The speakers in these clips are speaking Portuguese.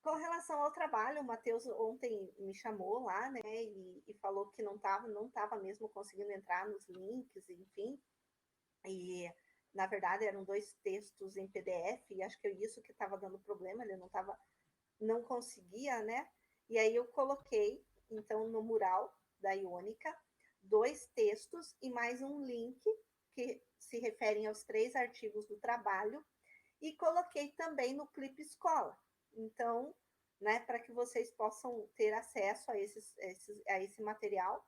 Com relação ao trabalho, o Matheus ontem me chamou lá, né, e falou que não tava mesmo conseguindo entrar nos links, enfim, e na verdade eram dois textos em PDF, e acho que é isso que estava dando problema, ele não conseguia, né? E aí eu coloquei, então, no mural da Iônica, dois textos e mais um link que se referem aos 3 artigos do trabalho, e coloquei também no Clipe Escola. Então, né, para que vocês possam ter acesso a esse material.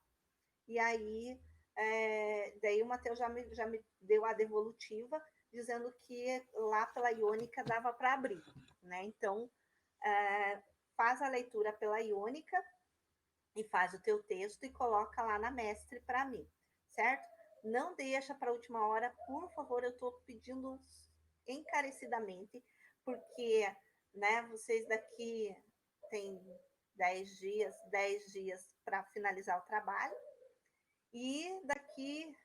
E aí, daí o Matheus já me deu a devolutiva, dizendo que lá pela Iônica dava para abrir, né? Então, é, faz a leitura pela Iônica e faz o teu texto e coloca lá na Mestre para mim, certo? Não deixa para a última hora, por favor, eu estou pedindo encarecidamente, porque, né, vocês daqui têm 10 dias para finalizar o trabalho, e daqui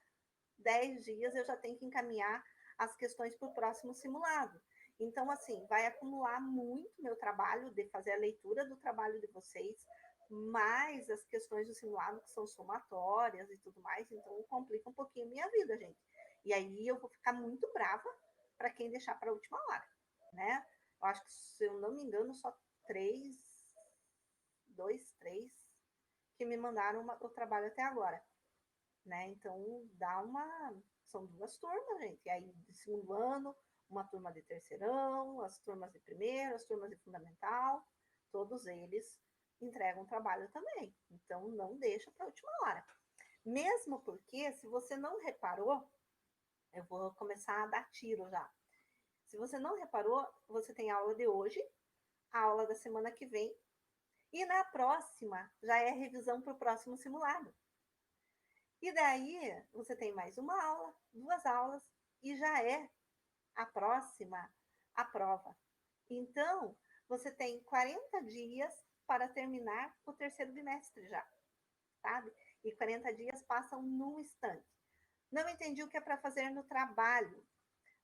10 dias eu já tenho que encaminhar as questões para o próximo simulado. Então, assim, vai acumular muito meu trabalho de fazer a leitura do trabalho de vocês, mais as questões do simulado, que são somatórias e tudo mais, então complica um pouquinho a minha vida, gente. E aí eu vou ficar muito brava para quem deixar para a última hora, né? Eu acho que, se eu não me engano, só 3 que me mandaram o trabalho até agora, né? Então, dá uma. São 2 turmas, gente. E aí, de segundo ano, uma turma de terceirão, as turmas de primeiro, as turmas de fundamental, todos eles entregam trabalho também. Então, não deixa para a última hora. Mesmo porque, se você não reparou, eu vou começar a dar tiro já. Se você não reparou, você tem a aula de hoje, a aula da semana que vem, e na próxima já é revisão para o próximo simulado. E daí você tem mais uma aula, 2 aulas, e já é a próxima a prova. Então, você tem 40 dias para terminar o terceiro bimestre já, sabe? E 40 dias passam num instante. Não entendi o que é para fazer no trabalho.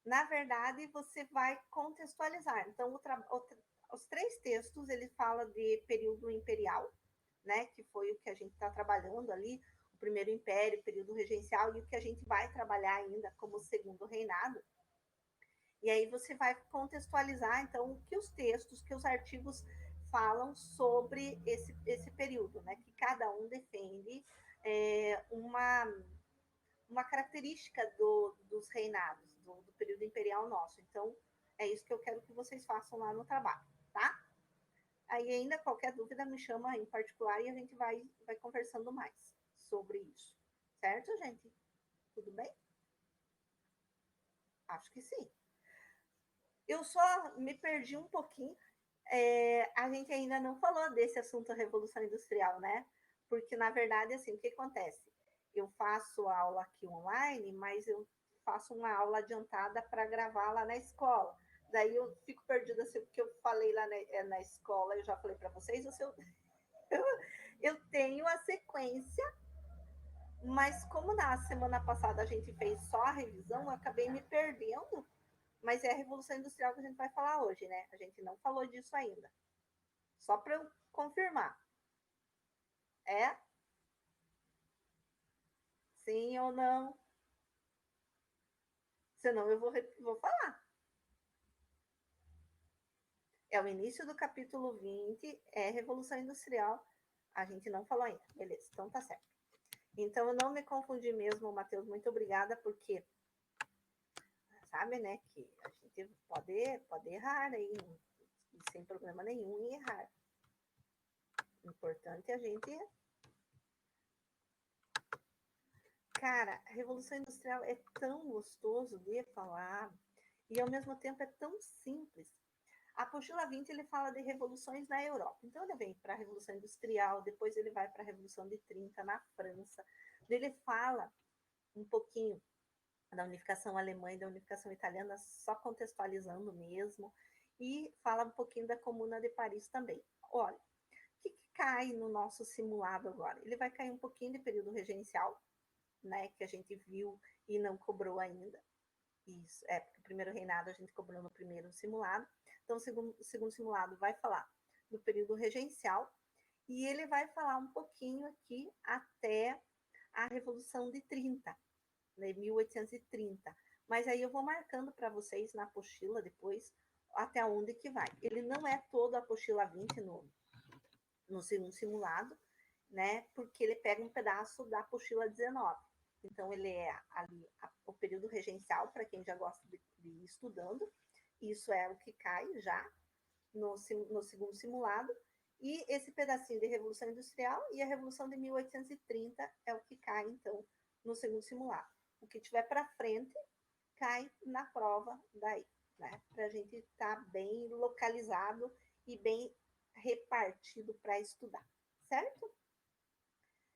Na verdade, você vai contextualizar. Então, os 3 textos, ele fala de período imperial, né, que foi o que a gente está trabalhando ali, o primeiro império, o período regencial, e o que a gente vai trabalhar ainda como segundo reinado. E aí você vai contextualizar, então, o que os textos, que os artigos falam sobre esse período, né, que cada um defende uma característica dos reinados, do período imperial nosso. Então, é isso que eu quero que vocês façam lá no trabalho, tá? Aí ainda qualquer dúvida me chama em particular e a gente vai conversando mais sobre isso. Certo, gente? Tudo bem? Acho que sim. Eu só me perdi um pouquinho. A gente ainda não falou desse assunto Revolução Industrial, né? Porque, na verdade, assim, o que acontece? Eu faço aula aqui online, mas eu faço uma aula adiantada para gravar lá na escola. Daí eu fico perdida se o que eu falei lá na escola, eu já falei para vocês, ou se eu tenho a sequência, mas como na semana passada a gente fez só a revisão, eu acabei me perdendo. Mas é a Revolução Industrial que a gente vai falar hoje, né? A gente não falou disso ainda. Só para eu confirmar. É? Sim ou não? Senão eu vou falar. É o início do capítulo 20, é Revolução Industrial. A gente não falou ainda. Beleza, então tá certo. Então eu não me confundi mesmo, Matheus. Muito obrigada, porque sabe, né, que a gente pode errar aí, sem problema nenhum em errar. O importante é a gente. Cara, a Revolução Industrial é tão gostoso de falar e ao mesmo tempo é tão simples. A apostila 20 ele fala de revoluções na Europa. Então ele vem para a Revolução Industrial, depois ele vai para a Revolução de 30 na França. Ele fala um pouquinho da unificação alemã e da unificação italiana, só contextualizando mesmo, e fala um pouquinho da Comuna de Paris também. Olha, o que cai no nosso simulado agora? Ele vai cair um pouquinho de período regencial, né, que a gente viu e não cobrou ainda. Isso, porque o primeiro reinado a gente cobrou no primeiro simulado. Então, o segundo simulado vai falar do período regencial, e ele vai falar um pouquinho aqui até a Revolução de 30, né, 1830. Mas aí eu vou marcando para vocês na apostila depois até onde que vai. Ele não é todo a apostila 20 no segundo simulado, né? Porque ele pega um pedaço da apostila 19. Então, ele é ali o período regencial, para quem já gosta de ir estudando. Isso é o que cai já no segundo simulado. E esse pedacinho de Revolução Industrial e a Revolução de 1830 é o que cai, então, no segundo simulado. O que tiver para frente cai na prova daí, né? Para a gente estar bem localizado e bem repartido para estudar, certo?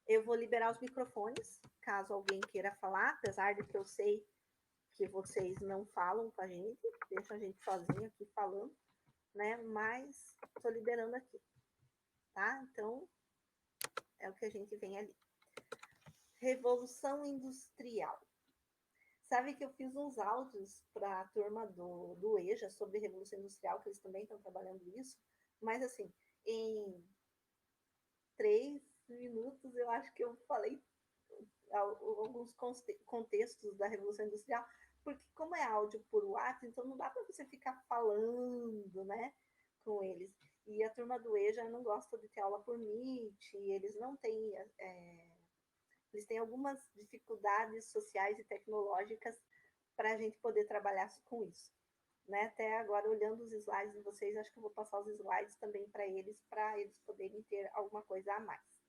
Eu vou liberar os microfones, caso alguém queira falar, apesar de que eu sei que vocês não falam com a gente, deixam a gente sozinho aqui falando, né? Mas estou liberando aqui, tá? Então, é o que a gente vem ali. Revolução Industrial. Sabe que eu fiz uns áudios para a turma do EJA sobre Revolução Industrial, que eles também estão trabalhando isso, mas assim, em 3 minutos eu acho que eu falei alguns contextos da Revolução Industrial, porque como é áudio por WhatsApp, então não dá para você ficar falando, né, com eles. E a turma do EJA não gosta de ter aula por Meet, eles não têm... eles têm algumas dificuldades sociais e tecnológicas para a gente poder trabalhar com isso. Né? Até agora, olhando os slides de vocês, acho que eu vou passar os slides também para eles poderem ter alguma coisa a mais.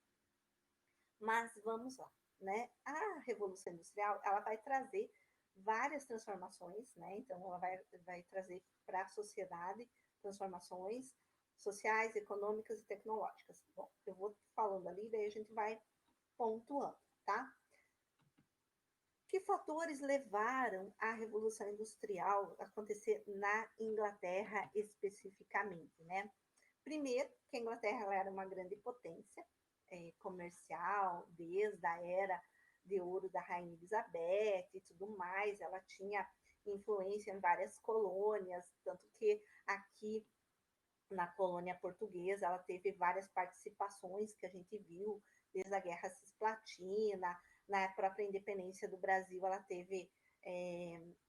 Mas vamos lá. Né? A Revolução Industrial ela vai trazer várias transformações, né? Então, ela vai trazer para a sociedade transformações sociais, econômicas e tecnológicas. Bom, eu vou falando ali, daí a gente vai pontuando, tá? Que fatores levaram a Revolução Industrial a acontecer na Inglaterra especificamente, né? Primeiro, que a Inglaterra ela era uma grande potência comercial desde a era de ouro da Rainha Elizabeth e tudo mais. Ela tinha influência em várias colônias, tanto que aqui na colônia portuguesa ela teve várias participações que a gente viu, desde a Guerra Cisplatina, na própria independência do Brasil, ela teve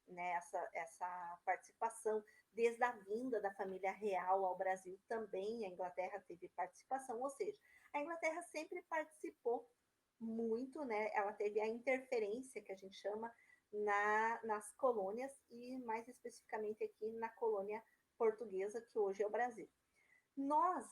né, essa participação. Desde a vinda da família real ao Brasil, também a Inglaterra teve participação, ou seja, a Inglaterra sempre participou muito, né? Ela teve a interferência, que a gente chama, nas colônias, e mais especificamente aqui na colônia portuguesa, que hoje é o Brasil. Nós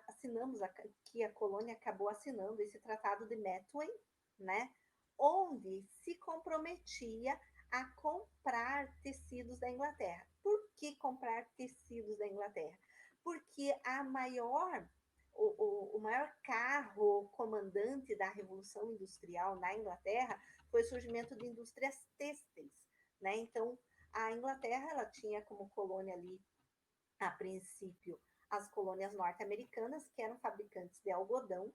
assinamos aqui, a colônia acabou assinando esse tratado de Methuen, né? Onde se comprometia a comprar tecidos da Inglaterra. Por que comprar tecidos da Inglaterra? Porque o maior carro comandante da Revolução Industrial na Inglaterra foi o surgimento de indústrias têxteis, né? Então, a Inglaterra ela tinha como colônia ali, a princípio, as colônias norte-americanas, que eram fabricantes de algodão.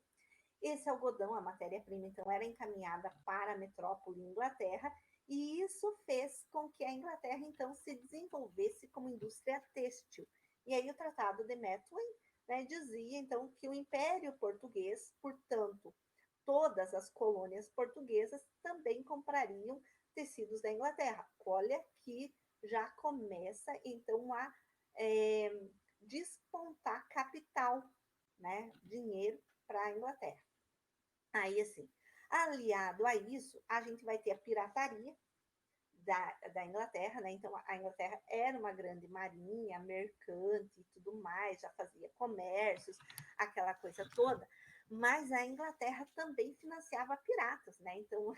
Esse algodão, a matéria-prima, então, era encaminhada para a metrópole Inglaterra, e isso fez com que a Inglaterra, então, se desenvolvesse como indústria têxtil. E aí o Tratado de Methuen, né, dizia, então, que o Império Português, portanto, todas as colônias portuguesas também comprariam tecidos da Inglaterra. Olha que já começa, então, a despontar capital, né, dinheiro para a Inglaterra. Aí, assim, aliado a isso, a gente vai ter a pirataria da Inglaterra, né? Então, a Inglaterra era uma grande marinha, mercante e tudo mais, já fazia comércios, aquela coisa toda, mas a Inglaterra também financiava piratas, né? Então,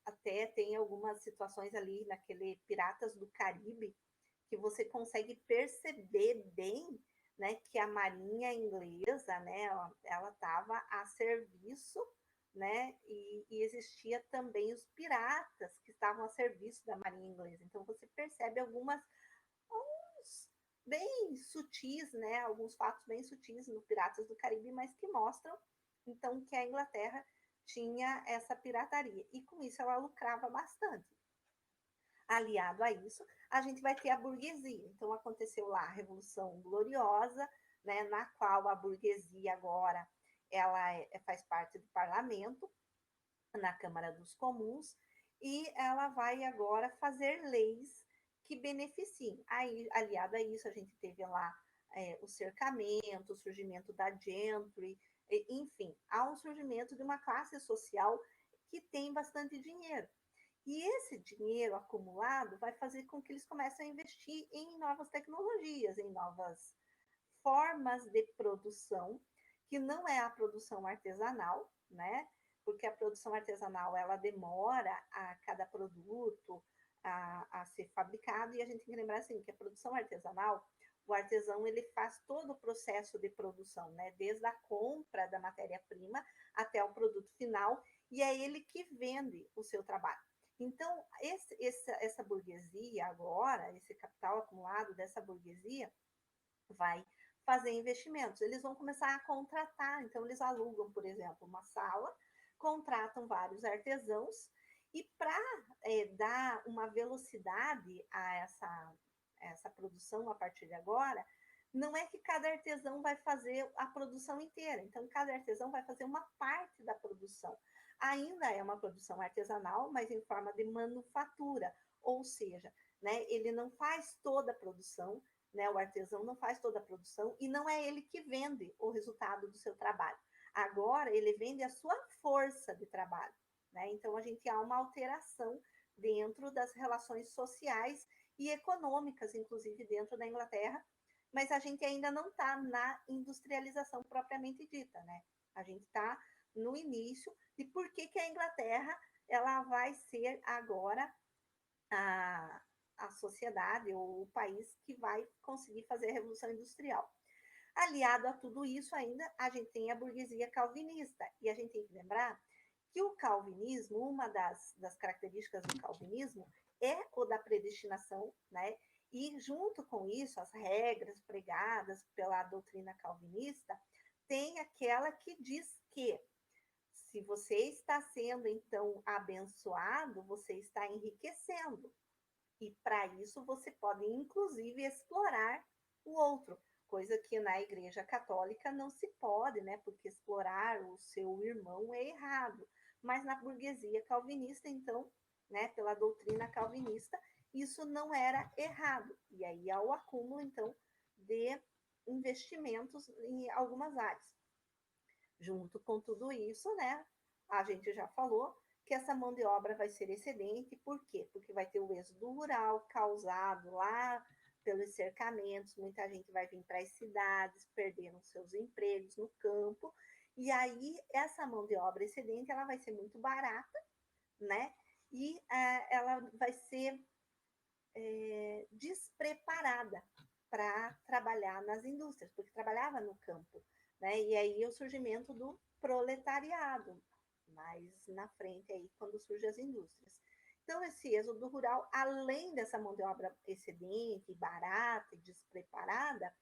até tem algumas situações ali naquele Piratas do Caribe, que você consegue perceber bem, né, que a marinha inglesa, né, ela estava a serviço, né, e existia também os piratas que estavam a serviço da marinha inglesa. Então você percebe alguns bem sutis, né, alguns fatos bem sutis no Piratas do Caribe, mas que mostram então que a Inglaterra tinha essa pirataria, e com isso ela lucrava bastante. Aliado a isso, a gente vai ter a burguesia. Então, aconteceu lá a Revolução Gloriosa, né, na qual a burguesia agora ela faz parte do parlamento, na Câmara dos Comuns, e ela vai agora fazer leis que beneficiem. Aí, aliado a isso, a gente teve lá o cercamento, o surgimento da gentry, enfim, há um surgimento de uma classe social que tem bastante dinheiro. E esse dinheiro acumulado vai fazer com que eles comecem a investir em novas tecnologias, em novas formas de produção, que não é a produção artesanal, né? Porque a produção artesanal ela demora a cada produto a ser fabricado, e a gente tem que lembrar assim que a produção artesanal, o artesão ele faz todo o processo de produção, né? Desde a compra da matéria-prima até o produto final, e é ele que vende o seu trabalho. Então, essa burguesia agora, esse capital acumulado dessa burguesia, vai fazer investimentos. Eles vão começar a contratar, então eles alugam, por exemplo, uma sala, contratam vários artesãos, e para dar uma velocidade a essa produção a partir de agora, não é que cada artesão vai fazer a produção inteira, então cada artesão vai fazer uma parte da produção. Ainda é uma produção artesanal, mas em forma de manufatura, ou seja, né, ele não faz toda a produção, né, o artesão não faz toda a produção e não é ele que vende o resultado do seu trabalho. Agora ele vende a sua força de trabalho, né? Então a gente há uma alteração dentro das relações sociais e econômicas, inclusive dentro da Inglaterra, mas a gente ainda não está na industrialização propriamente dita, né? A gente está no início. E por que a Inglaterra ela vai ser agora a sociedade ou o país que vai conseguir fazer a revolução industrial? Aliado a tudo isso, ainda a gente tem a burguesia calvinista, e a gente tem que lembrar que o calvinismo, uma das características do calvinismo é o da predestinação, né? E junto com isso, as regras pregadas pela doutrina calvinista, tem aquela que diz que se você está sendo então abençoado, você está enriquecendo. E para isso você pode inclusive explorar o outro, coisa que na Igreja Católica não se pode, né? Porque explorar o seu irmão é errado. Mas na burguesia calvinista, então, né, pela doutrina calvinista, isso não era errado. E aí há o acúmulo, então, de investimentos em algumas áreas. Junto com tudo isso, né, a gente já falou que essa mão de obra vai ser excedente. Por quê? Porque vai ter o êxodo rural causado lá pelos cercamentos, muita gente vai vir para as cidades, perdendo seus empregos no campo, e aí essa mão de obra excedente ela vai ser muito barata, né? E ela vai ser despreparada para trabalhar nas indústrias, porque trabalhava no campo, né? E aí o surgimento do proletariado, mais na frente aí quando surgem as indústrias. Então esse êxodo rural, além dessa mão de obra excedente, barata e despreparada,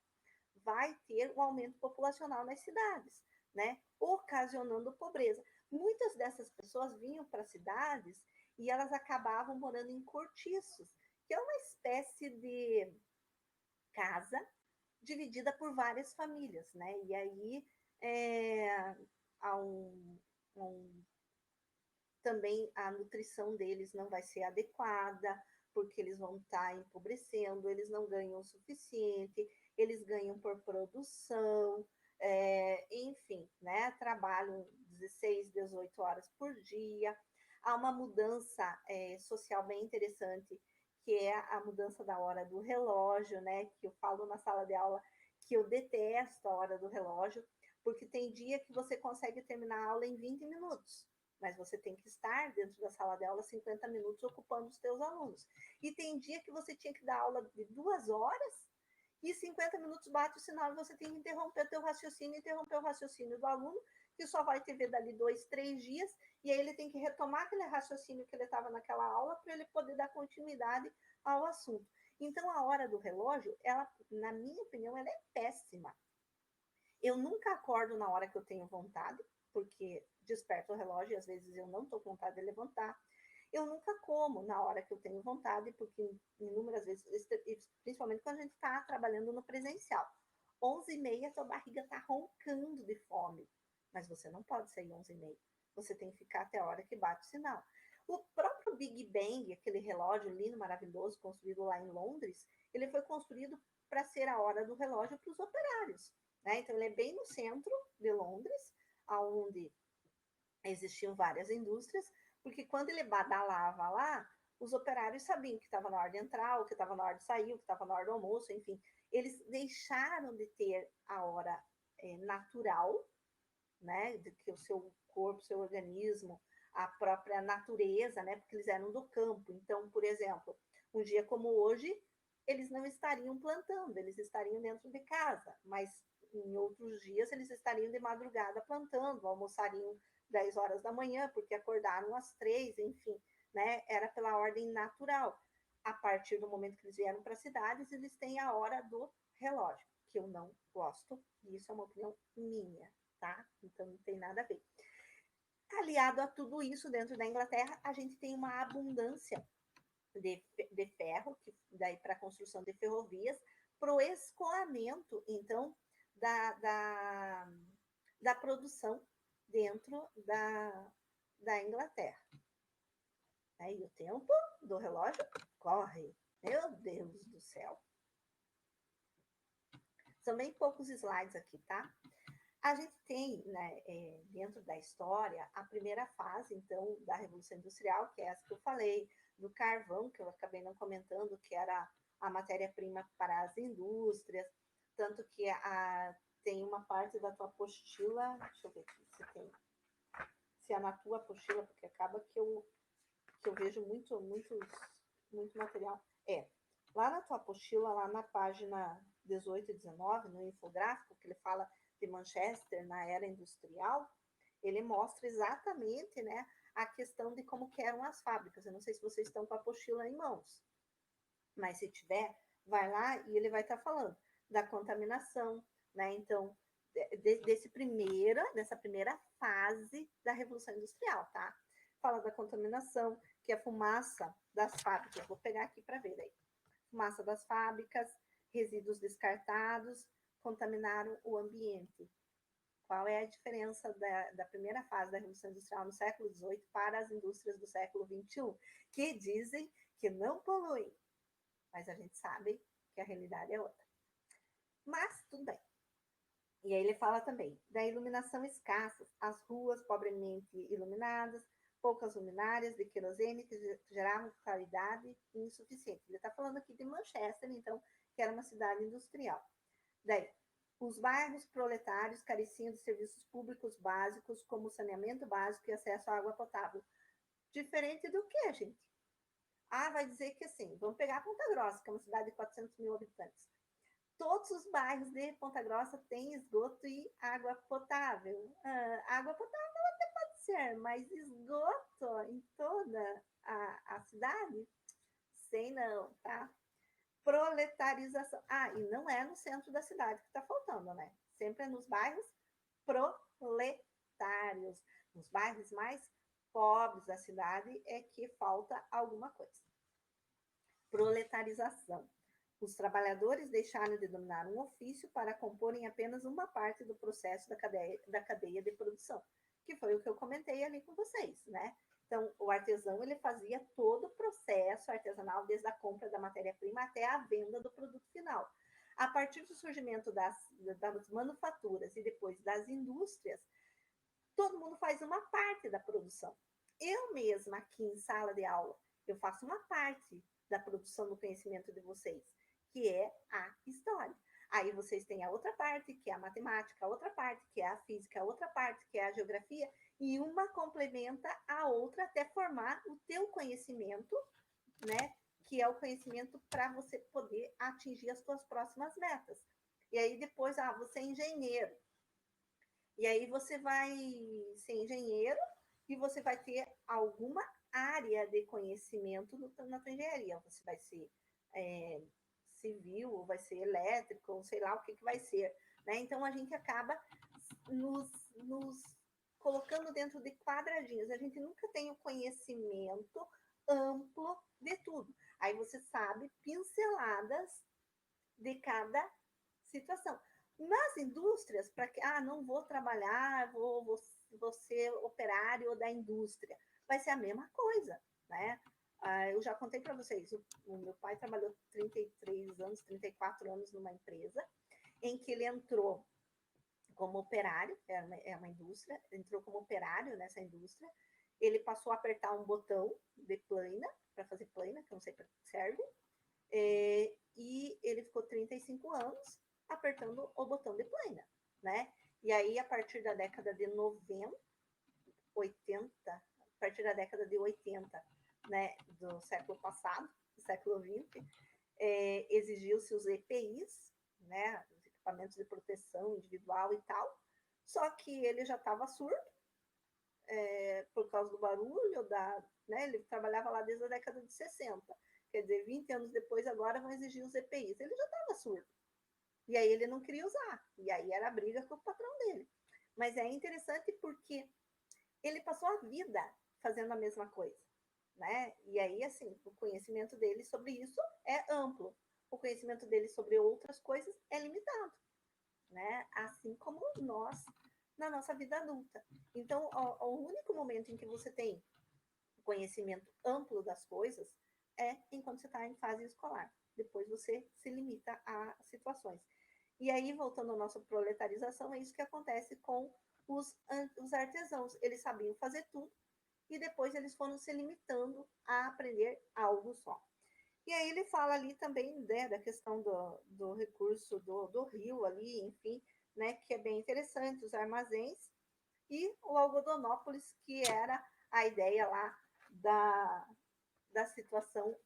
vai ter um aumento populacional nas cidades, né? Ocasionando pobreza. Muitas dessas pessoas vinham para cidades e elas acabavam morando em cortiços, que é uma espécie de casa dividida por várias famílias, né? E aí há também a nutrição deles não vai ser adequada, porque eles vão estar empobrecendo, eles não ganham o suficiente, eles ganham por produção, enfim, né? Trabalham 16, 18 horas por dia. Há uma mudança social bem interessante, que é a mudança da hora do relógio, né? Que eu falo na sala de aula que eu detesto a hora do relógio, porque tem dia que você consegue terminar a aula em 20 minutos, mas você tem que estar dentro da sala de aula 50 minutos ocupando os teus alunos. E tem dia que você tinha que dar aula de 2 horas e 50 minutos bate o sinal e você tem que interromper o teu raciocínio, interromper o raciocínio do aluno, que só vai te ver dali 2, 3 dias, e aí ele tem que retomar aquele raciocínio que ele estava naquela aula para ele poder dar continuidade ao assunto. Então, a hora do relógio, ela, na minha opinião, ela é péssima. Eu nunca acordo na hora que eu tenho vontade, porque desperto o relógio e às vezes eu não estou com vontade de levantar. Eu nunca como na hora que eu tenho vontade, porque inúmeras vezes, principalmente quando a gente está trabalhando no presencial. 11h30, tua barriga está roncando de fome, mas você não pode sair 11h30. Você tem que ficar até a hora que bate o sinal. O próprio Big Bang, aquele relógio lindo, maravilhoso, construído lá em Londres, ele foi construído para ser a hora do relógio para os operários. Né? Então, ele é bem no centro de Londres, onde existiam várias indústrias, porque quando ele badalava lá, os operários sabiam que estava na hora de entrar, o que estava na hora de sair, o que estava na hora do almoço, enfim. Eles deixaram de ter a hora natural, né, de que o seu corpo, o seu organismo, a própria natureza, né, porque eles eram do campo. Então, por exemplo, um dia como hoje, eles não estariam plantando, eles estariam dentro de casa, mas em outros dias eles estariam de madrugada plantando, almoçariam 10 horas da manhã, porque acordaram às 3, enfim, né, era pela ordem natural. A partir do momento que eles vieram para as cidades, eles têm a hora do relógio, que eu não gosto, e isso é uma opinião minha, tá? Então não tem nada a ver. Aliado a tudo isso, dentro da Inglaterra, a gente tem uma abundância de ferro, que daí para a construção de ferrovias, para o escoamento, então, da produção dentro da Inglaterra. Aí o tempo do relógio corre. Meu Deus do céu. São bem poucos slides aqui, tá? A gente tem, né, dentro da história, a primeira fase, então, da Revolução Industrial, que é essa que eu falei, do carvão, que eu acabei não comentando, que era a matéria-prima para as indústrias, tanto que tem uma parte da tua apostila, deixa eu ver aqui se é na tua apostila, porque acaba que eu vejo muito material. Lá na tua apostila, lá na página 18 e 19, no infográfico, que ele fala de Manchester na era industrial, ele mostra exatamente, né, a questão de como que eram as fábricas. Eu não sei se vocês estão com a apostila em mãos, mas se tiver, vai lá e ele vai estar falando da contaminação, né? Então, dessa primeira fase da Revolução Industrial, tá? Fala da contaminação, que é a fumaça das fábricas. Vou pegar aqui para ver aí. Fumaça das fábricas, resíduos descartados, contaminaram o ambiente. Qual é a diferença da primeira fase da Revolução Industrial no século XVIII para as indústrias do século XXI, que dizem que não poluem, mas a gente sabe que a realidade é outra. Mas tudo bem. E aí ele fala também da iluminação escassa, as ruas pobremente iluminadas, poucas luminárias de querosene que geravam claridade insuficiente. Ele está falando aqui de Manchester, então, que era uma cidade industrial. Daí, os bairros proletários careciam de serviços públicos básicos, como saneamento básico e acesso à água potável. Diferente do que, gente? Vai dizer que assim, vamos pegar a Ponta Grossa, que é uma cidade de 400 mil habitantes. Todos os bairros de Ponta Grossa têm esgoto e água potável. Água potável até pode ser, mas esgoto em toda a cidade? Sei não, tá? Proletarização. E não é no centro da cidade que está faltando, né? Sempre é nos bairros proletários. Nos bairros mais pobres da cidade é que falta alguma coisa. Proletarização. Os trabalhadores deixaram de dominar um ofício para comporem apenas uma parte do processo da cadeia de produção, que foi o que eu comentei ali com vocês, né? Então, o artesão, ele fazia todo o processo artesanal, desde a compra da matéria-prima até a venda do produto final. A partir do surgimento das manufaturas e depois das indústrias, todo mundo faz uma parte da produção. Eu mesma, aqui em sala de aula, eu faço uma parte da produção do conhecimento de vocês, que é a história. Aí vocês têm a outra parte, que é a matemática, a outra parte, que é a física, a outra parte, que é a geografia, e uma complementa a outra até formar o teu conhecimento, né? Que é o conhecimento para você poder atingir as suas próximas metas. E aí depois, você é engenheiro. E aí você vai ser engenheiro e você vai ter alguma área de conhecimento na tua engenharia. Você vai ser civil, ou vai ser elétrico, ou sei lá o que vai ser. Né? Então, a gente acaba nos colocando dentro de quadradinhos. A gente nunca tem o conhecimento amplo de tudo. Aí você sabe pinceladas de cada situação. Nas indústrias, para que, não vou trabalhar, vou ser operário da indústria, vai ser a mesma coisa, né? Eu já contei para vocês, o meu pai trabalhou 33 anos, 34 anos numa empresa, em que ele entrou como operário, é uma indústria, entrou como operário nessa indústria, ele passou a apertar um botão de plana, para fazer plana, que eu não sei para que serve, e ele ficou 35 anos apertando o botão de plana, né? E aí, a partir da década de 90, 80, a partir da década de 80, né, do século passado, do século 20, exigiu-se os EPIs, né, os equipamentos de proteção individual e tal, só que ele já estava surdo, por causa do barulho, né, ele trabalhava lá desde a década de 60, quer dizer, 20 anos depois agora vão exigir os EPIs, ele já estava surdo, e aí ele não queria usar, e aí era a briga com o patrão dele. Mas é interessante porque ele passou a vida fazendo a mesma coisa, né? E aí, assim, o conhecimento dele sobre isso é amplo, o conhecimento dele sobre outras coisas é limitado, né? Assim como nós na nossa vida adulta. Então, o único momento em que você tem conhecimento amplo das coisas é enquanto você está em fase escolar. Depois você se limita a situações. E aí, voltando à nossa proletarização, é isso que acontece com os artesãos. Eles sabiam fazer tudo e depois eles foram se limitando a aprender algo só. E aí ele fala ali também, né, da questão do recurso do rio ali, enfim, né, que é bem interessante, os armazéns, e o Algodonópolis, que era a ideia lá da situação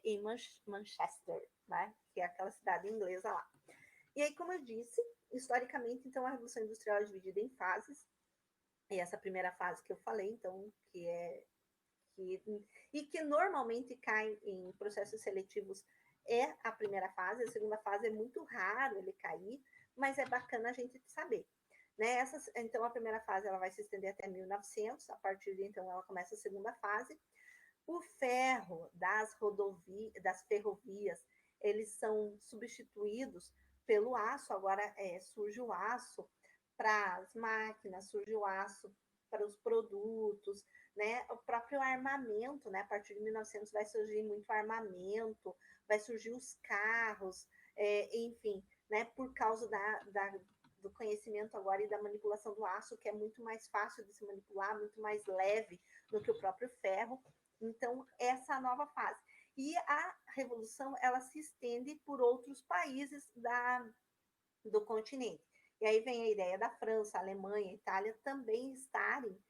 em Manchester, né, que é aquela cidade inglesa lá. E aí, como eu disse, historicamente, então, a Revolução Industrial é dividida em fases, e essa primeira fase que eu falei, então, e que normalmente cai em processos seletivos é a primeira fase, a segunda fase é muito raro ele cair, mas é bacana a gente saber. Né? Então, a primeira fase ela vai se estender até 1900, a partir de então ela começa a segunda fase. O ferro das ferrovias, eles são substituídos pelo aço, agora surge o aço para as máquinas, surge o aço para os produtos, né? O próprio armamento, né? A partir de 1900 vai surgir muito armamento, vai surgir os carros, enfim, né? Por causa do conhecimento agora e da manipulação do aço, que é muito mais fácil de se manipular, muito mais leve do que o próprio ferro. Então, essa é a nova fase. E a revolução, ela se estende por outros países do continente. E aí vem a ideia da França, Alemanha, Itália também estarem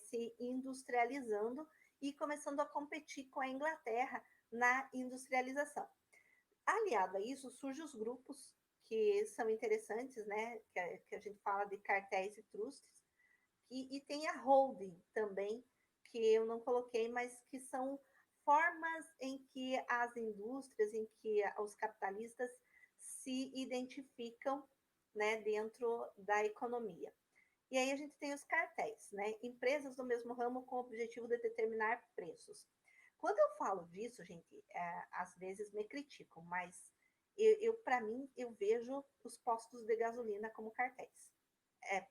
se industrializando e começando a competir com a Inglaterra na industrialização. Aliado a isso, surgem os grupos que são interessantes, né? Que a gente fala de cartéis e trustes, e tem a holding também, que eu não coloquei, mas que são formas em que as indústrias, em que os capitalistas se identificam, né, dentro da economia. E aí a gente tem os cartéis, né? Empresas do mesmo ramo com o objetivo de determinar preços. Quando eu falo disso, gente, às vezes me criticam, mas para mim, eu vejo os postos de gasolina como cartéis.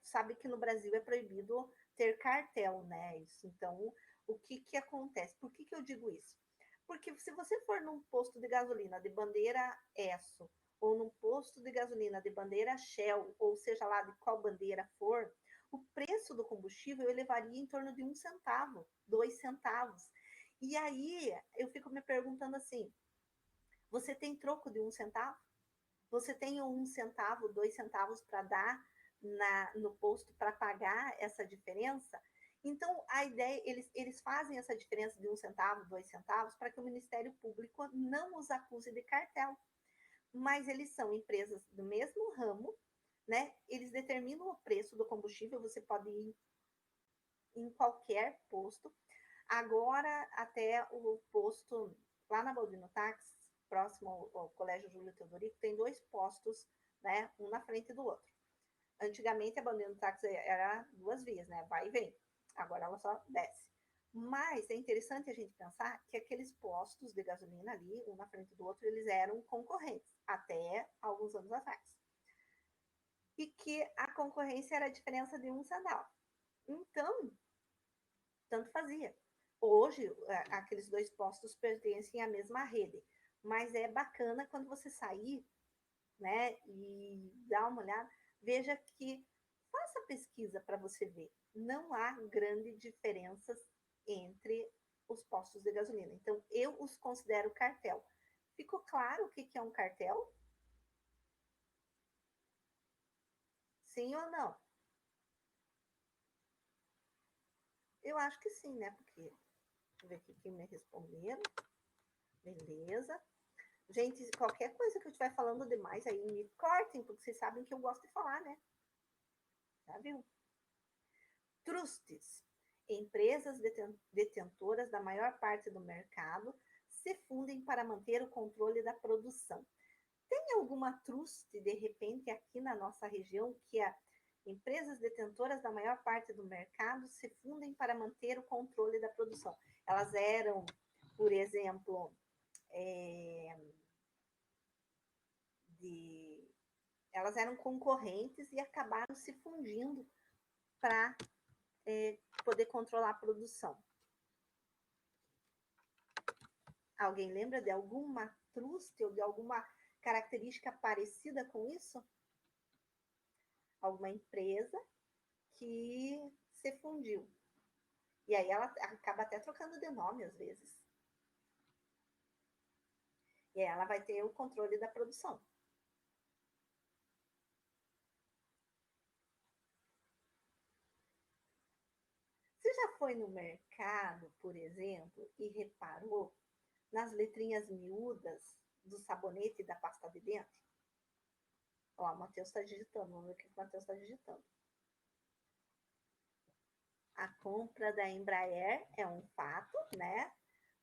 Sabe que no Brasil é proibido ter cartel, né? Isso. Então, o que acontece? Por que eu digo isso? Porque se você for num posto de gasolina de bandeira ESSO, ou num posto de gasolina de bandeira Shell, ou seja lá de qual bandeira for, o preço do combustível elevaria em torno de 1 centavo, 2 centavos. E aí eu fico me perguntando assim: você tem troco de 1 centavo? Você tem 1 centavo, 2 centavos para dar no posto para pagar essa diferença? Então, a ideia, eles fazem essa diferença de 1 centavo, 2 centavos, para que o Ministério Público não os acuse de cartel. Mas eles são empresas do mesmo ramo, né? Eles determinam o preço do combustível, você pode ir em qualquer posto. Agora, até o posto lá na Baldino Táxi, próximo ao Colégio Júlio Teodorico, tem 2 postos, né? Um na frente do outro. Antigamente, a Baldino Táxi era 2 vias, né? Vai e vem. Agora ela só desce. Mas é interessante a gente pensar que aqueles postos de gasolina ali, um na frente do outro, eles eram concorrentes até alguns anos atrás. E que a concorrência era a diferença de um centavo. Então, tanto fazia. Hoje, aqueles dois postos pertencem à mesma rede, mas é bacana quando você sair, né, e dar uma olhada, veja que faça pesquisa para você ver. Não há grandes diferenças entre os postos de gasolina. Então, eu os considero cartel. Ficou claro o que é um cartel? Sim ou não? Eu acho que sim, né? Porque, deixa eu ver aqui quem me responderam. Beleza. Gente, qualquer coisa que eu estiver falando demais aí, me cortem, porque vocês sabem que eu gosto de falar, né? Já viu? Trusts. Empresas detentoras da maior parte do mercado se fundem para manter o controle da produção. Tem alguma trust, de repente, aqui na nossa região, que empresas detentoras da maior parte do mercado se fundem para manter o controle da produção? Elas eram, por exemplo, é, de, elas eram concorrentes e acabaram se fundindo para poder controlar a produção. Alguém lembra de alguma trust ou de alguma característica parecida com isso? Alguma empresa que se fundiu. E aí ela acaba até trocando de nome às vezes. E aí ela vai ter o controle da produção. Você já foi no mercado, por exemplo, e reparou nas letrinhas miúdas do sabonete e da pasta de dente? Ó, o Matheus está digitando, vamos ver o que o Matheus está digitando. A compra da Embraer é um fato, né?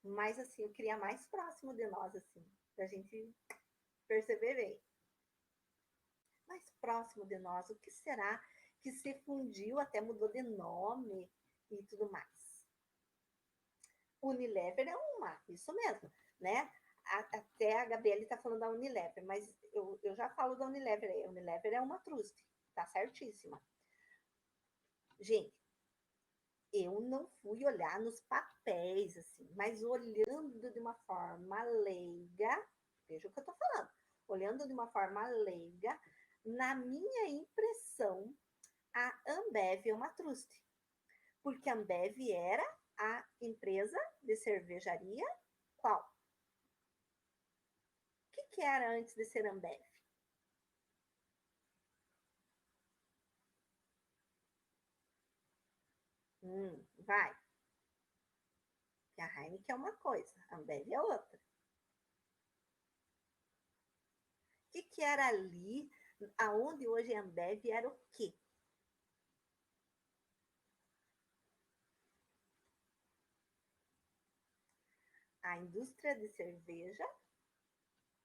Mas assim, eu queria mais próximo de nós, assim, pra gente perceber bem. Mais próximo de nós, o que será que se fundiu, até mudou de nome e tudo mais? Unilever é uma, isso mesmo, né? Até a Gabriele está falando da Unilever, mas eu já falo da Unilever. A Unilever é uma trust, tá certíssima. Gente, eu não fui olhar nos papéis, assim, mas olhando de uma forma leiga, veja o que eu tô falando, olhando de uma forma leiga, na minha impressão, a Ambev é uma trust, porque a Ambev era a empresa de cervejaria qual? O que era antes de ser Ambev? Vai. Que a Heineken é uma coisa, a Ambev é outra. O que era ali, aonde hoje é Ambev, era o quê? A indústria de cerveja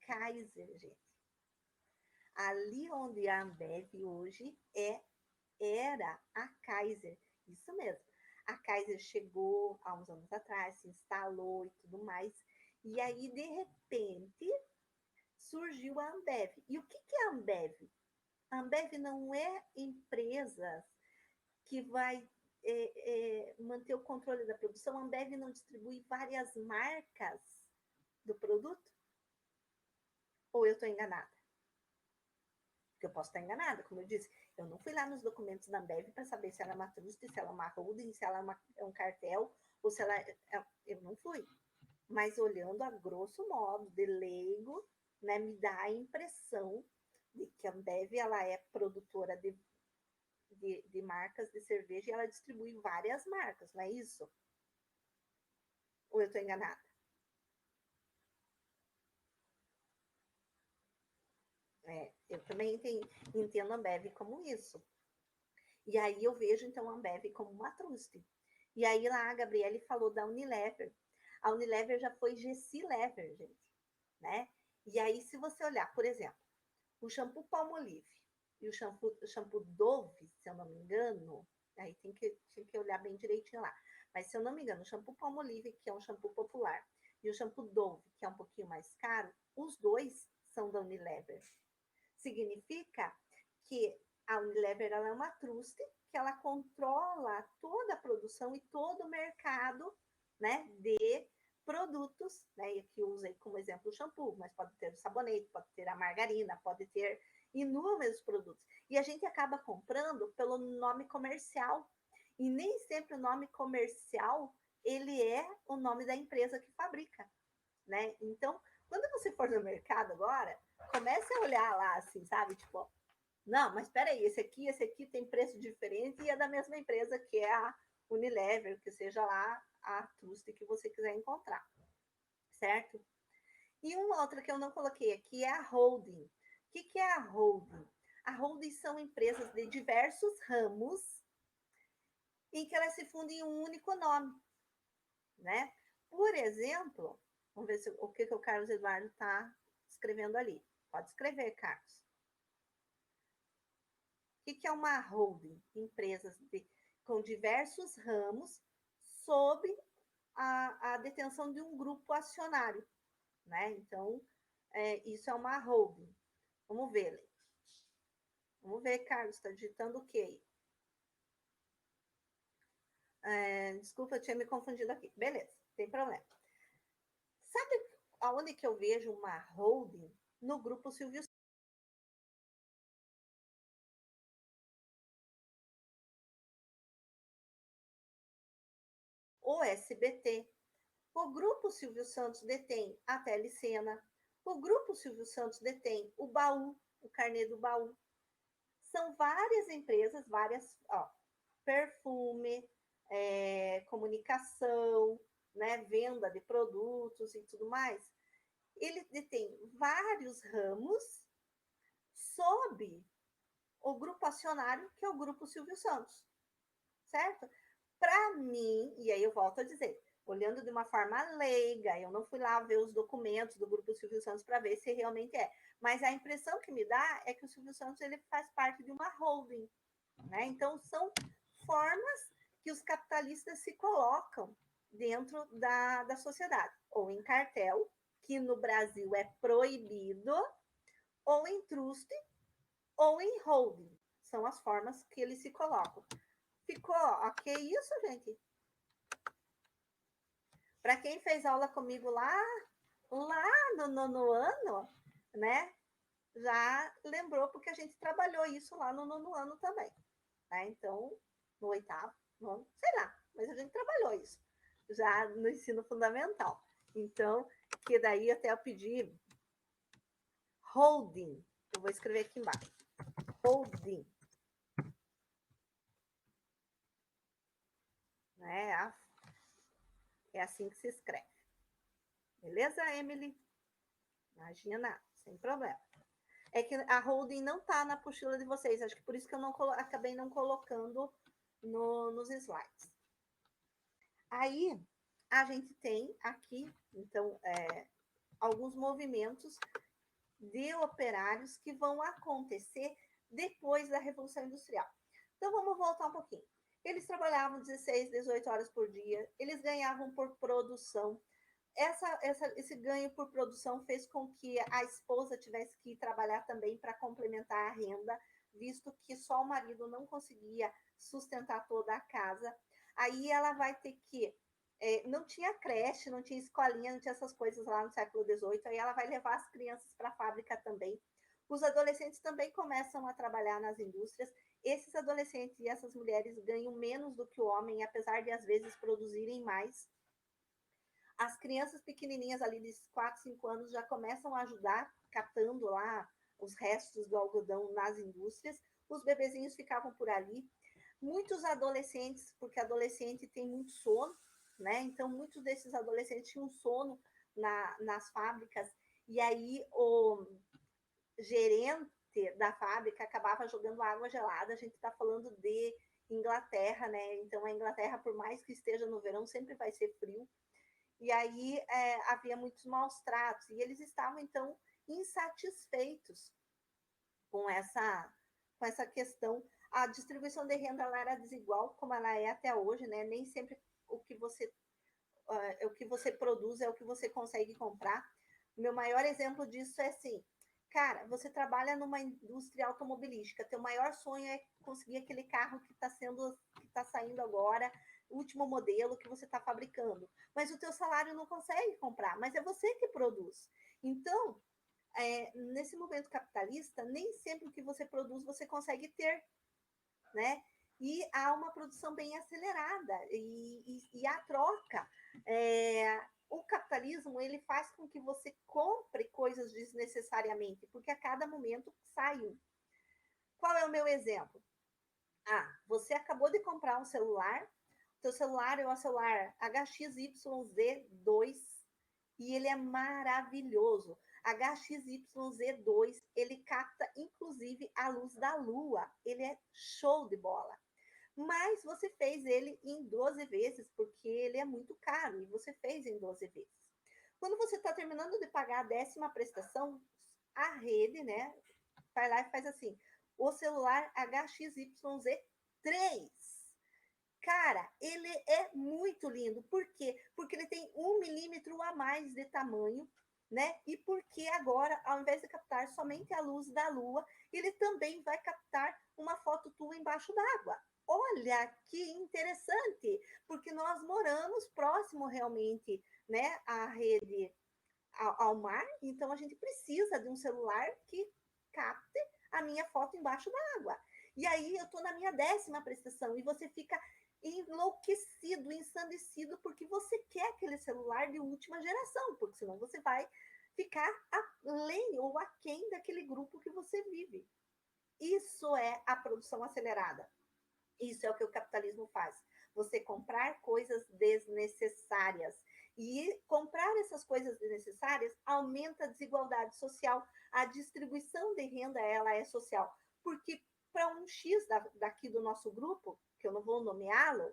Kaiser, gente. Ali onde a Ambev hoje era a Kaiser. Isso mesmo. A Kaiser chegou há uns anos atrás, se instalou e tudo mais. E aí, de repente, surgiu a Ambev. E o que é a Ambev? A Ambev não é empresa que vai manter o controle da produção. A Ambev não distribui várias marcas do produto? Ou eu estou enganada? Porque eu posso estar enganada, como eu disse, eu não fui lá nos documentos da Ambev para saber se ela é uma trust, se ela é uma holding, se ela é um cartel, ou se ela eu não fui. Mas olhando a grosso modo, de leigo, né, me dá a impressão de que a Ambev ela é produtora de marcas de cerveja e ela distribui várias marcas, não é isso? Ou eu estou enganada? Eu também entendo a Ambev como isso. E aí eu vejo, então, a Ambev como uma trust. E aí lá a Gabriele falou da Unilever. A Unilever já foi GC Lever, gente, né? E aí, se você olhar, por exemplo, o shampoo Palmolive e o shampoo Dove, se eu não me engano, aí tem que olhar bem direitinho lá. Mas se eu não me engano, o shampoo Palmolive, que é um shampoo popular, e o shampoo Dove, que é um pouquinho mais caro, os dois são da Unilever. Significa que a Unilever ela é uma truste que ela controla toda a produção e todo o mercado, né, de produtos, né, e aqui eu usei como exemplo o shampoo, mas pode ter o sabonete, pode ter a margarina, pode ter inúmeros produtos. E a gente acaba comprando pelo nome comercial, e nem sempre o nome comercial ele é o nome da empresa que fabrica, né? Então, quando você for no mercado agora, comece a olhar lá assim, sabe? Tipo, não, mas espera aí, esse aqui tem preço diferente e é da mesma empresa que é a Unilever, que seja lá a Truste que você quiser encontrar, certo? E uma outra que eu não coloquei aqui é a holding. O que é a holding? A holding são empresas de diversos ramos em que elas se fundem em um único nome, né? Por exemplo, vamos ver o que o Carlos Eduardo está escrevendo ali. Pode escrever, Carlos. O que é uma holding? Empresas com diversos ramos sob a detenção de um grupo acionário, né? Então, isso é uma holding. Vamos ver, Lê. Vamos ver, Carlos, está digitando o quê? Desculpa, eu tinha me confundido aqui. Beleza, tem problema. Sabe aonde que eu vejo uma holding? No grupo Silvio o SBT. O Grupo Silvio Santos detém a Telecena. O Grupo Silvio Santos detém o Baú, o carnê do Baú. São várias empresas, perfume, comunicação, né, venda de produtos e tudo mais. Ele detém vários ramos sob o grupo acionário, que é o Grupo Silvio Santos, certo? Para mim, e aí eu volto a dizer, olhando de uma forma leiga, eu não fui lá ver os documentos do Grupo Silvio Santos para ver se realmente é, mas a impressão que me dá é que o Silvio Santos ele faz parte de uma holding, né? Então são formas que os capitalistas se colocam dentro da sociedade, ou em cartel, que no Brasil é proibido, ou em truste, ou em holding. São as formas que eles se colocam. Ficou ok isso, gente? Para quem fez aula comigo lá no nono ano, né? Já lembrou, porque a gente trabalhou isso lá no nono ano também. Né? Então, no oitavo, nono, sei lá, mas a gente trabalhou isso já no ensino fundamental. Então, que daí até eu pedi holding. Eu vou escrever aqui embaixo. Holding. Né? É assim que se escreve. Beleza, Emily? Imagina, sem problema. É que a holding não está na apostila de vocês. Acho que por isso que eu acabei não colocando nos slides. Aí, a gente tem aqui, então, alguns movimentos de operários que vão acontecer depois da Revolução Industrial. Então, vamos voltar um pouquinho. Eles trabalhavam 16, 18 horas por dia, eles ganhavam por produção. Esse ganho por produção fez com que a esposa tivesse que ir trabalhar também para complementar a renda, visto que só o marido não conseguia sustentar toda a casa. Aí ela vai ter que. Não tinha creche, não tinha escolinha, não tinha essas coisas lá no século XVIII. Aí ela vai levar as crianças para a fábrica também. Os adolescentes também começam a trabalhar nas indústrias. Esses adolescentes e essas mulheres ganham menos do que o homem, apesar de às vezes produzirem mais. As crianças pequenininhas ali de 4, 5 anos já começam a ajudar, catando lá os restos do algodão nas indústrias. Os bebezinhos ficavam por ali. Muitos adolescentes, porque adolescente tem muito sono, né? Então, muitos desses adolescentes tinham sono nas fábricas. E aí, o gerente da fábrica acabava jogando água gelada. A gente está falando de Inglaterra, né? Então, a Inglaterra, por mais que esteja no verão, sempre vai ser frio. E aí havia muitos maus tratos, e eles estavam, então, insatisfeitos com essa questão. A distribuição de renda ela era desigual, como ela é até hoje, né? Nem sempre o que você produz é o que você consegue comprar. O meu maior exemplo disso é assim, cara, você trabalha numa indústria automobilística, teu maior sonho é conseguir aquele carro que está saindo agora, o último modelo que você está fabricando, mas o teu salário não consegue comprar, mas é você que produz. Então, nesse momento capitalista, nem sempre o que você produz você consegue ter, né? E há uma produção bem acelerada e a troca. O capitalismo ele faz com que você compre coisas desnecessariamente, porque a cada momento sai um. Qual é o meu exemplo? Você acabou de comprar um celular, teu celular é o celular HXYZ2 e ele é maravilhoso. HXYZ2, ele capta inclusive a luz da lua, ele é show de bola. Mas você fez ele em 12 vezes, porque ele é muito caro, e você fez em 12 vezes. Quando você está terminando de pagar a 10ª prestação, a rede, né, vai lá e faz assim, o celular HXYZ3. Cara, ele é muito lindo. Por quê? Porque ele tem 1 milímetro a mais de tamanho, né? E porque agora, ao invés de captar somente a luz da lua, ele também vai captar uma foto tua embaixo d'água. Olha que interessante, porque nós moramos próximo realmente, né, à rede, ao mar, então a gente precisa de um celular que capte a minha foto embaixo d'água. E aí eu estou na minha 10ª prestação e você fica enlouquecido, ensandecido, porque você quer aquele celular de última geração, porque senão você vai ficar além ou aquém daquele grupo que você vive. Isso é a produção acelerada. Isso é o que o capitalismo faz. Você comprar coisas desnecessárias. E comprar essas coisas desnecessárias aumenta a desigualdade social. A distribuição de renda, ela é social. Porque para um X daqui do nosso grupo, que eu não vou nomeá-lo,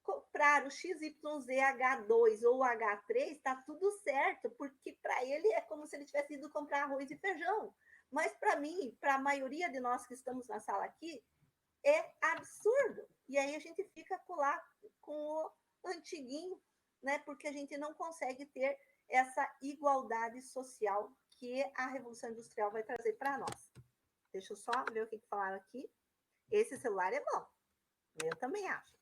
comprar o XYZH2 ou H3 está tudo certo, porque para ele é como se ele tivesse ido comprar arroz e feijão. Mas para mim, para a maioria de nós que estamos na sala aqui, é absurdo. E aí a gente fica lá com o antiguinho, né? Porque a gente não consegue ter essa igualdade social que a Revolução Industrial vai trazer para nós. Deixa eu só ver o que falaram aqui. Esse celular é bom. Eu também acho.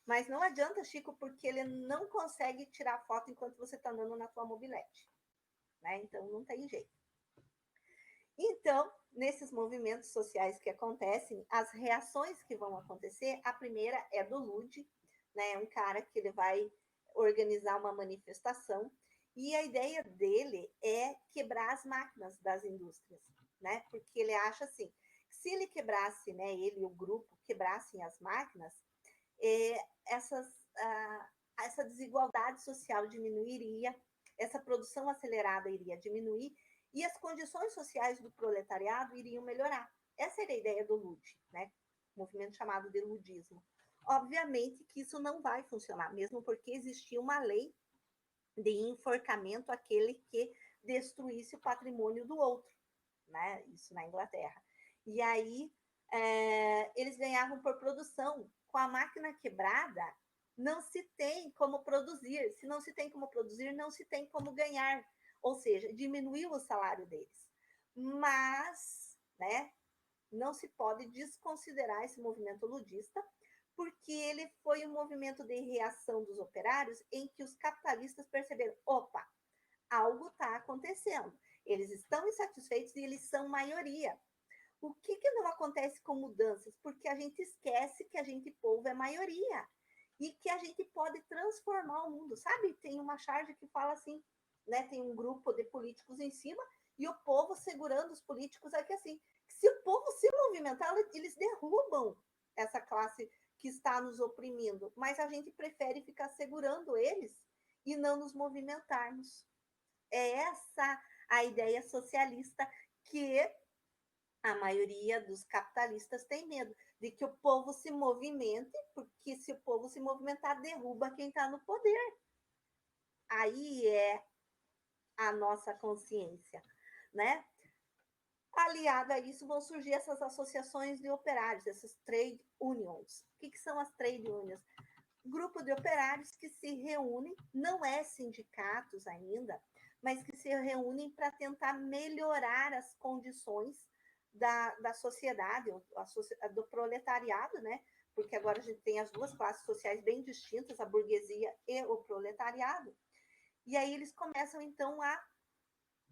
Mas não adianta, Chico, porque ele não consegue tirar foto enquanto você está andando na tua mobilete. Né? Então, não tem jeito. Então, nesses movimentos sociais que acontecem, as reações que vão acontecer, a primeira é do Lud, né? Um cara que ele vai organizar uma manifestação e a ideia dele é quebrar as máquinas das indústrias, né? Porque ele acha assim, se ele quebrasse, né, ele e o grupo quebrassem as máquinas, essa desigualdade social diminuiria, essa produção acelerada iria diminuir e as condições sociais do proletariado iriam melhorar. Essa era a ideia do Lud, né? Um movimento chamado de ludismo. Obviamente que isso não vai funcionar, mesmo porque existia uma lei de enforcamento àquele que destruísse o patrimônio do outro, né? Isso na Inglaterra. E aí eles ganhavam por produção. Com a máquina quebrada, não se tem como produzir. Se não se tem como produzir, não se tem como ganhar. Ou seja, diminuiu o salário deles. Mas, né, não se pode desconsiderar esse movimento ludista, porque ele foi um movimento de reação dos operários em que os capitalistas perceberam, opa, algo está acontecendo. Eles estão insatisfeitos e eles são maioria. O que não acontece com mudanças? Porque a gente esquece que a gente, povo, é maioria. E que a gente pode transformar o mundo. Sabe, tem uma charge que fala assim, né? Tem um grupo de políticos em cima e o povo segurando os políticos aqui assim. Se o povo se movimentar, eles derrubam essa classe que está nos oprimindo. Mas a gente prefere ficar segurando eles e não nos movimentarmos. É essa a ideia socialista que a maioria dos capitalistas tem medo de que o povo se movimente, porque se o povo se movimentar, derruba quem está no poder. Aí é a nossa consciência, né? Aliada a isso, vão surgir essas associações de operários, essas trade unions. O que são as trade unions? grupo de operários que se reúnem, não é sindicatos ainda, mas que se reúnem para tentar melhorar as condições da sociedade, do proletariado, né? Porque agora a gente tem as duas classes sociais bem distintas, a burguesia e o proletariado. E aí eles começam, então, a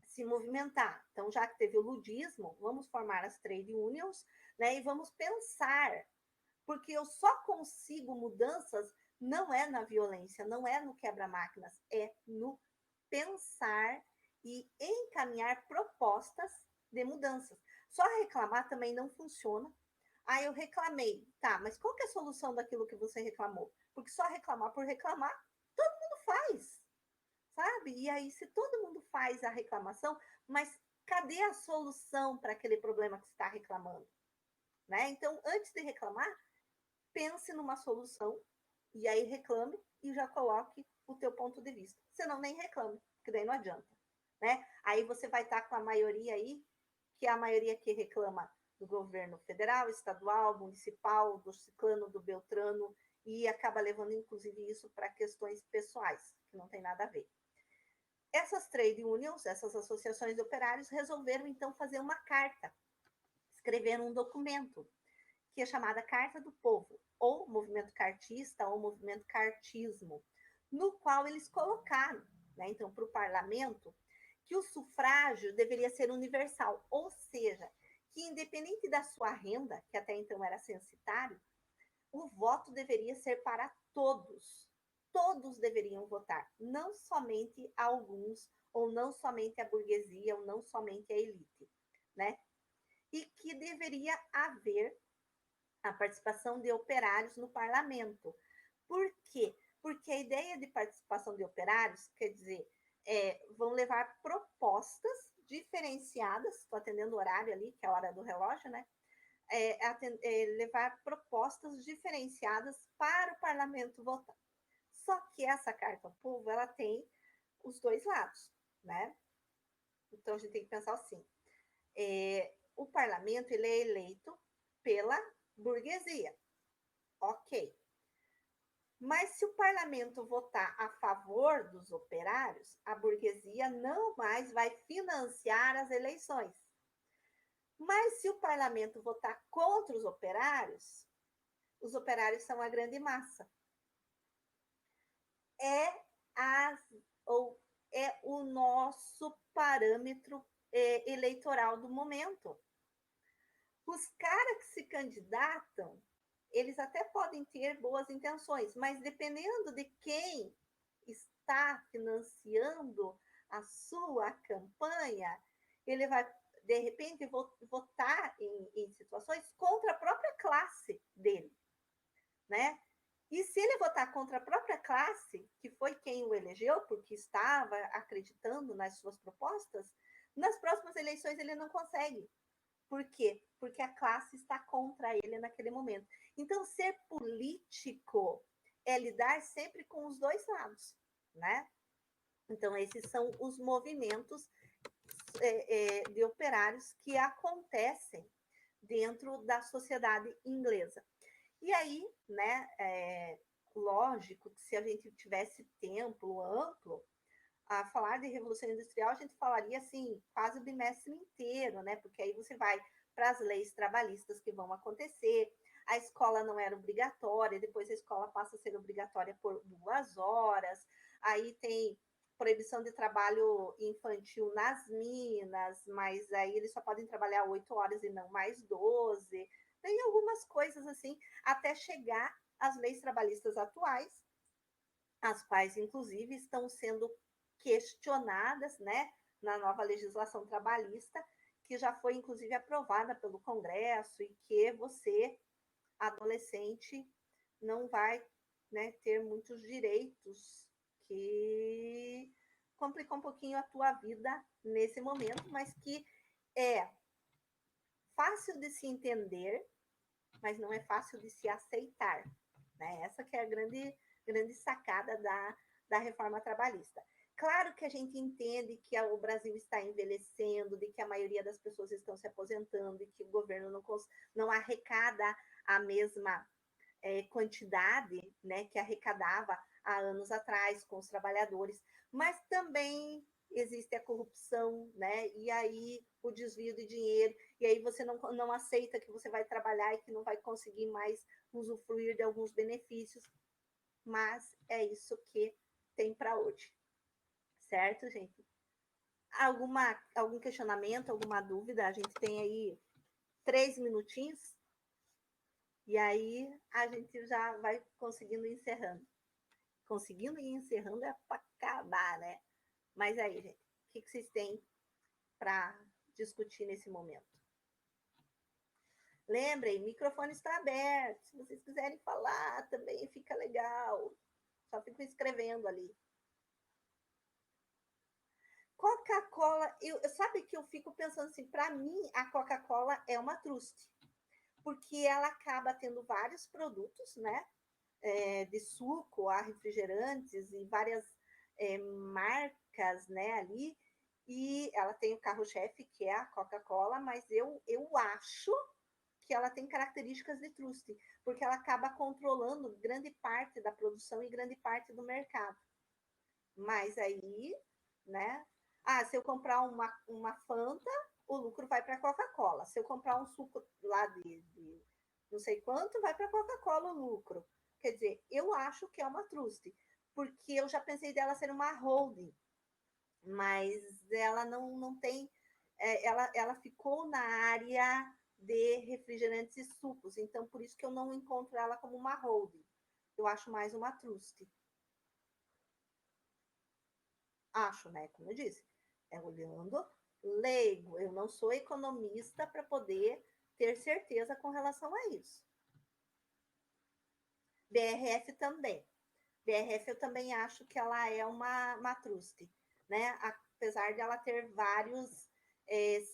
se movimentar. Então, já que teve o ludismo, vamos formar as trade unions, né? E vamos pensar, porque eu só consigo mudanças não é na violência, não é no quebra-máquinas, é no pensar e encaminhar propostas de mudanças. Só reclamar também não funciona. Ah, eu reclamei. Tá, mas qual que é a solução daquilo que você reclamou? Porque só reclamar por reclamar, todo mundo faz, sabe? E aí, se todo mundo faz a reclamação, mas cadê a solução para aquele problema que você está reclamando? Né? Então, antes de reclamar, pense numa solução e aí reclame e já coloque o teu ponto de vista. Senão nem reclame, porque daí não adianta. Né? Aí você vai estar com a maioria aí, que é a maioria que reclama do governo federal, estadual, municipal, do ciclano, do beltrano, e acaba levando, inclusive, isso para questões pessoais, que não tem nada a ver. Essas trade unions, essas associações de operários, resolveram, então, fazer uma carta, escreveram um documento, que é chamada Carta do Povo, ou movimento cartista, ou movimento cartismo, no qual eles colocaram, né, então, para o parlamento, que o sufrágio deveria ser universal, ou seja, que independente da sua renda, que até então era censitário, o voto deveria ser para todos. Todos deveriam votar, não somente alguns, ou não somente a burguesia, ou não somente a elite, né? E que deveria haver a participação de operários no parlamento. Por quê? Porque a ideia de participação de operários, quer dizer, vão levar propostas diferenciadas, estou atendendo o horário ali, que é a hora do relógio, né? Levar propostas diferenciadas para o parlamento votar. Só que essa carta ao povo, ela tem os dois lados, né? Então a gente tem que pensar assim: o parlamento ele é eleito pela burguesia, ok. Mas se o parlamento votar a favor dos operários, a burguesia não mais vai financiar as eleições. Mas se o parlamento votar contra os operários são a grande massa. É, as, ou é o nosso parâmetro eleitoral do momento. Os caras que se candidatam, eles até podem ter boas intenções, mas dependendo de quem está financiando a sua campanha, ele vai, de repente, votar em situações contra a própria classe dele, né? E se ele votar contra a própria classe, que foi quem o elegeu, porque estava acreditando nas suas propostas, nas próximas eleições ele não consegue. Por quê? Porque a classe está contra ele naquele momento. Então, ser político é lidar sempre com os dois lados, né? Então, esses são os movimentos de operários que acontecem dentro da sociedade inglesa. E aí, né, lógico que se a gente tivesse tempo amplo a falar de Revolução Industrial, a gente falaria assim, quase o bimestre inteiro, né? Porque aí você vai para as leis trabalhistas que vão acontecer, a escola não era obrigatória, depois a escola passa a ser obrigatória por 2 horas, aí tem proibição de trabalho infantil nas minas, mas aí eles só podem trabalhar 8 horas e não mais 12. Tem algumas coisas assim, até chegar às leis trabalhistas atuais, as quais, inclusive, estão sendo questionadas, né, na nova legislação trabalhista, que já foi, inclusive, aprovada pelo Congresso e que você, adolescente, não vai, né, ter muitos direitos, que complicam um pouquinho a tua vida nesse momento, mas que é fácil de se entender, mas não é fácil de se aceitar, né? Essa que é a grande sacada da reforma trabalhista. Claro que a gente entende que o Brasil está envelhecendo, de que a maioria das pessoas estão se aposentando e que o governo não arrecada a mesma quantidade, né, que arrecadava há anos atrás com os trabalhadores, mas também existe a corrupção, né? E aí o desvio de dinheiro, e aí você não aceita que você vai trabalhar e que não vai conseguir mais usufruir de alguns benefícios, mas é isso que tem para hoje, certo, gente? Algum questionamento, alguma dúvida? A gente tem aí 3 minutinhos, e aí a gente já vai conseguindo ir encerrando. Conseguindo ir encerrando é para acabar, né? Mas aí, gente, o que vocês têm para discutir nesse momento? Lembrem, o microfone está aberto. Se vocês quiserem falar, também fica legal. Só fico escrevendo ali. Coca-Cola, sabe que eu fico pensando assim, para mim a Coca-Cola é uma truste, porque ela acaba tendo vários produtos, né? De suco a refrigerantes e várias marcas, né, ali, e ela tem o carro-chefe, que é a Coca-Cola, mas eu acho que ela tem características de truste, porque ela acaba controlando grande parte da produção e grande parte do mercado. Mas aí, né? Se eu comprar uma Fanta, o lucro vai para a Coca-Cola. Se eu comprar um suco lá de não sei quanto, vai para a Coca-Cola o lucro. Quer dizer, eu acho que é uma truste, porque eu já pensei dela ser uma holding, mas ela não tem. Ela ficou na área de refrigerantes e sucos, então por isso que eu não encontro ela como uma holding. Eu acho mais uma truste. Acho, né? Como eu disse, olhando leigo. Eu não sou economista para poder ter certeza com relação a isso. BRF também. BRF eu também acho que ela é uma truste, né? Apesar de ela ter vários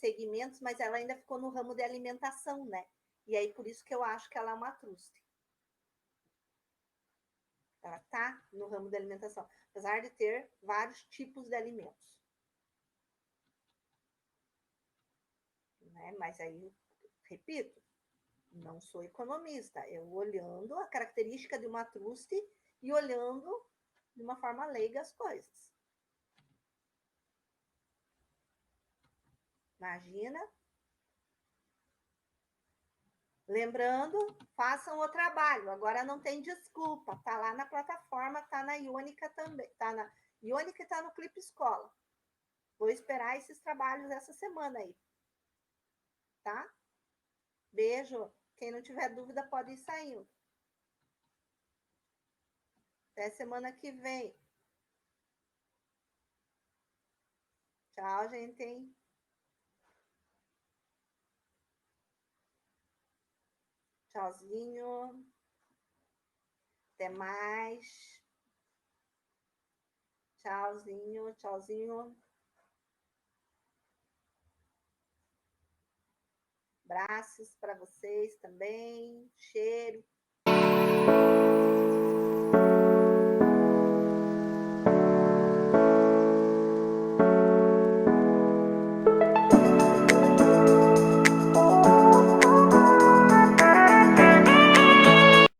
segmentos, mas ela ainda ficou no ramo de alimentação, né? E aí por isso que eu acho que ela é uma truste. Ela tá no ramo de alimentação, apesar de ter vários tipos de alimentos. Né? Mas aí, repito, não sou economista. Eu olhando a característica de uma truste e olhando de uma forma leiga as coisas. Imagina. Lembrando, façam o trabalho. Agora não tem desculpa. Tá lá na plataforma, tá na Iônica também. Tá na Iônica e tá no Clipe Escola. Vou esperar esses trabalhos essa semana aí. Tá? Beijo. Quem não tiver dúvida pode ir saindo. Até semana que vem. Tchau, gente. Tchauzinho. Até mais. Tchauzinho, tchauzinho. Abraços para vocês também. Cheiro.